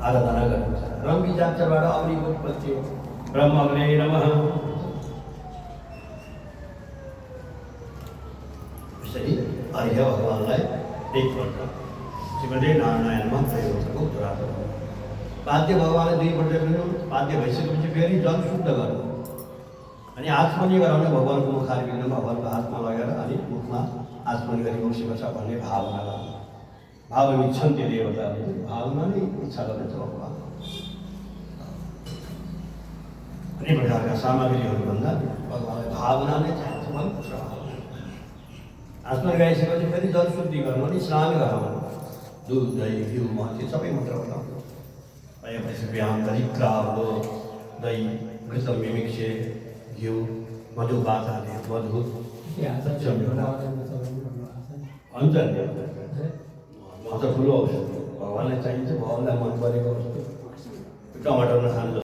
आराधना गर्नुहुन्छ। रङ विचारबाट अग्निको उत्पत्ति हो। ब्रह्मग्ने नमः। यसरी अर्घ्य भगवानलाई एकपल्ट श्रीमदे नारायणमा प्रयोगको उत्तरार्थ। पाद्य भगवानलाई दुईपल्ट दिनु। पाद्य भइसकेपछि फेरि जल शुद्ध गर्नु अनि आचमनी गराउने। भगवानको मुखारविन्द भगवानको हातमा लगेर अनि मुखमा आचमनी गरी बसेको छ भन्ने भावना गर्नु। भाव इच्छन्ति देवताले भावना नै इच्छा गर्दछ भगवान। अन्य प्रकारका सामग्रीहरूभन्दा भगवानलाई भावना नै चाहिन्छ। पवित्र आचमन गाइसकेपछि फेरि जल शुद्धि गर्नु अनि स्नान गराउनु। दुध दही घिउ मही सबै मात्र बनाउनु। त्यसपछि बिहान दरिक्रावलो दही घृतम मिमिक्षे घिउ मधुपात हाले मधु हुन्छ नि। म त ठुलो औषध भगवानलाई चाहिन्छ। भगवानलाई मन परेको टमाटर नखानु।